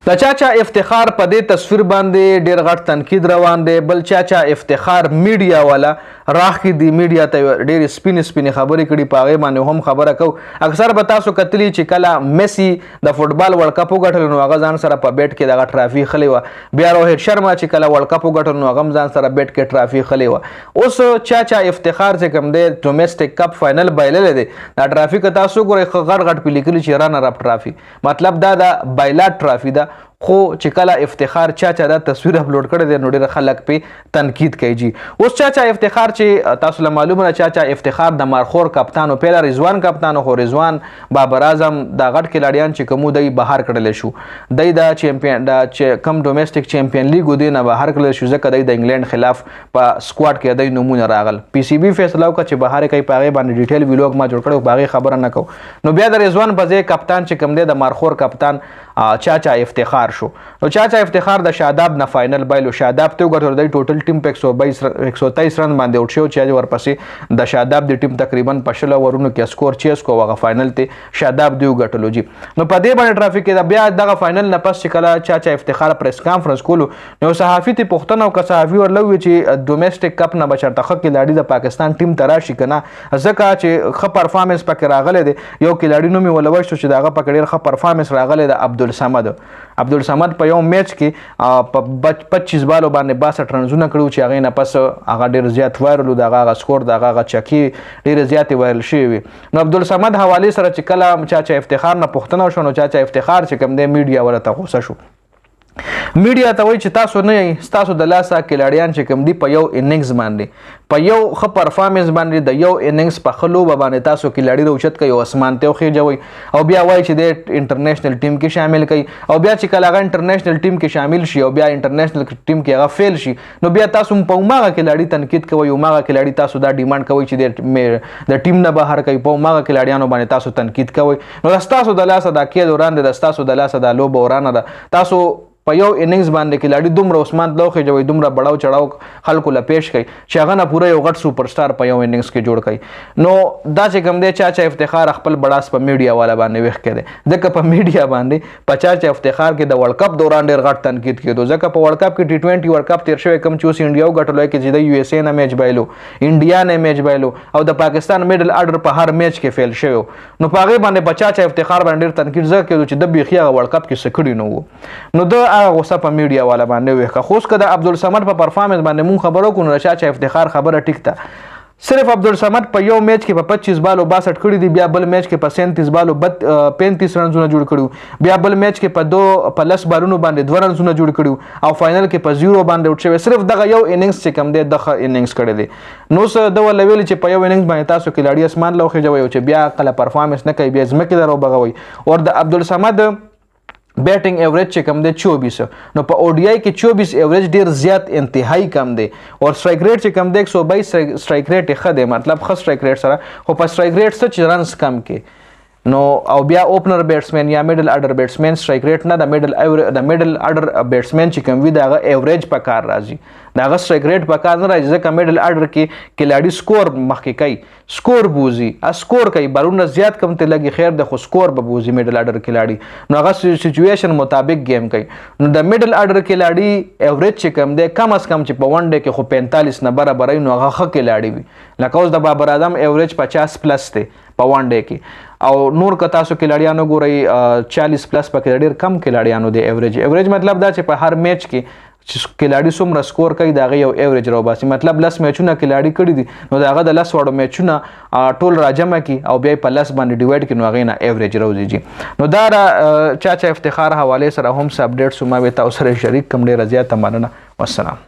د چاچا افتخار په دې تصویر باندې ډیر غټ تنقید روان دی. بل چاچا افتخار میډیا والا راخ کې دی میډیا ته ډیر سپین خبرې کړي، په هغې باندې هم خبره کوو. اکثر به تاسو کتلي چې کله میسی د فوټبال ورلډ کپ وګټلو نو هغه ځان سره په بیټ کې دغه ټرافي خلی وه. بیا روهت شرما چې کله ورلډ کپ وګټلو نو هغه هم ځان سره بیټ کې ټرافي خلی وه. اوس چاچا افتخار چې کوم دی ډومیسټک کپ فاینل بایللی دی، دا ټرافي که تاسو ګورئ ښه غټ غټ پې لیکلي چې رنر اپ ټرافي، مطلب دا د بایلاټ ټرافي ده. خو چې کله افتخار چاچا دا تصویر اپلوډ کړی دی نو ډېر خلک پې تنقید کوي جی. اوس چاچا افتخار چې تاسو له معلومه ده چاچا افتخار د مارخور کپتان و، پیله رضوان کپتان خو رضوان بابر اعظم دا غټ کلاډیان چې کومو دی بهر کړلی شو، دی د چیمپیون د کم ډومیسټک چیمپیون لیګ و دی نه بهر کړلی شو ځکه دی د انګلینډ خلاف په سکواډ کې دی نومونه راغل. پی سی بي فیصله وکړه چې بهر کوي، په هغې باندې ډیټیل ویلوګ ما جوړ کړی، په هغې خبره نه کوو. نو بیا د رضوان په ځای کپتان چې کوم دی د مارخور کپتان چاچا افتخار شو. نو چاچا افتخار د شاداب نه فاینل بایلو، شاداب ته وګټلو، دی ټوټل ټیم په 123 رن باندې اوټ شو چې ورپسې د شاداب د ټیم تقریبا په 20 اورونو کې سکور چیز کو، هغه فاینل ته شاداب دی وګټلو جی. نو په دې باندې ټرافیک کې بیا دغه فاینل نه پس چې کله چاچا افتخار پریس کانفرنس کولو نو صحافي ته پوښتنه وکړه، صحافي ورلوي چې ډومیسټک کپ نه به چېرته ښه کلاډي د پاکستان ټیم ته راشي که نه، ځکه چې ښه پرفارمنس پکې راغلی دی. یو کلاډي نوم یې ولوی شو چې د هغه پکې ډېر ښه پرفارمنس راغلی د عبدالصمد په یو میچ کې په 25 بالو باندې 62 رنزونه کړي چې هغې نه پس هغه ډېر زیات وایرل و، د هغه سکور د هغه چکې ډېرې زیاتې وایرل شوې وي. نو عبدالصمد حوالې سره چې کله چاچا افتخار نه پوښتنه وشوه نو چاچا افتخار چې کوم دی میډیا ورته غوسه شو. میډیا ته وایي چې تاسو نه یئ، ستاسو د لاسه کلاډیان چې کوم دي په یو اننګز باندې په یو ښه پرفارمنس باندې د یو اننګز په ښه لوبه باندې تاسو کلاډي راوچت کوئ او اسمان ته وخیجوئ او بیا وایي چې دی انټرنیشنل ټیم کې شامل کوي، او بیا چې کله هغه انټرنیشنل ټیم کې شامل شي او بیا انټرنیشنل ټیم کې هغه فیل شي نو بیا تاسو په هماغه کلاډي تنقید کوئ، هماغه کلاډي تاسو دا ډیمانډ کوئ چې د ټیم نه بهر کوي، په هماغه کلاډیانو باندې تاسو تنقید کوئ. نو ستاسو د لاسه دا کید وران دی، د ستاسو د لاسه دا لوبه ورانه ده. تاسو په یو اننګز باندې کلاډي دومره عثمان ته وخیجوئ، دومره بړاو چړاو خلکو له پیش کوي چې هغه نه پوره یو غټ سوپر سټار په یو اننګز کې جوړ کوي. نو دا چې کوم دی چاچا افتخار خپل بړاس په میډیا والا باندې ویښ کړی دی، ځکه په میډیا باندې په چاچا افتخار کې د ورلډ کپ دوران ډېر غټ تنقید کېدو، ځکه په ورلډ کپ کې T20 ورلډ کپ تیر شوی کوم چې اوس انډیا وګټلو کې چې د یو اس اے نه میچ بایلو، انډیا نه میچ بایلو او د پاکستان میډل اډر په هر میچ کې فیل شوی. نو په هغې باندې په چاچا افتخار باندې ډېر تنقید ځکه کېدو چې د بیخي هغه ورلډ کپ کې څه کړي نه وو. نو د هغه غوسه په میډیا والا باندې ویښه. خو اوس که د عبدالصمد په پرفارمنس باندې مونږ خبره وکړو نو د چاچا افتخار خبره ټیک ده. صرف عبدالصمد په یو میچ کې په 25 بالو 62 کړي دي، بیا بل میچ کې په 37 بالو 35 رنزونه جوړ کړي، بیا بل میچ کې په 10 بالونو باندې 2 رنزونه جوړ کړي او فاینل کې په 0 باندې اوټ شوی. صرف دغه یو اننګز چې کوم دی دغه اننګز کړی دی. نو څه د ول ویل چې په یو اننګز باندې تاسو کلاډي اسمان له وخیجوئ او چې بیا کله پرفارمنس نه کوي بیا ځمکې ته راوبغوئ. او د عبدالصمد بیټنګ ایوریج چې کم دی 24، نو په او ډی آی کې 24 ایوریج ډیر زیات انتهایی کم دی، او سټرایک ریټ چې کم دی 122 سټرایک ریټ ښه دی، مطلب ښه سټرایک ریټ سره، خو په سټرایک ریټ څه چې رنز کم کې. نو او بیا اوپنر بیټسمین یا میډل اډر بیټسمین سټرایک ریټ نه د میډل اډر بیټسمین چې کوم وي د هغه ایوریج په کار راځي، د هغه سټرایک ریټ په کار نه راځي، ځکه میډل اډر کې کلاډي سکور مخکې کوي، سکور بوزي، سکور کوي، بالونه زیات کم ته لګي خیر د خو سکور به بوزي میډل اډر کلاډي، نو هغه سچویشن مطابق گیم کوي. نو د میډل اډر کلاډي ایوریج چې کم دی کم از کم چې په ون ډے کې خو 45 نه برابر نو هغه ښه کلاډي وي، لکه اوس د بابر اعظم ایوریج 50 پلس دی په ون ډے کې، او نور که تاسو کلاډیانو ګورئ 40 پلس پکې ډېر کم کلاډیانو دی ایوریج مطلب دا چې په هر میچ کې چې کلاډي څومره سکور کوي د هغه یو ایوریج راوباسي، مطلب 10 میچونه کلاډي کړي دي نو د هغه د 10 وړو میچونه ټول راجمع کړي او بیا یې په 10 باندې ډیوایډ کړي نو هغې نه ایوریج راوځي جي. نو دا چاچا افتخار حوالې سره هم څه اپډیټس ما به تاسو سره شریک کړم. ډېره زیاته مننه، والسلام.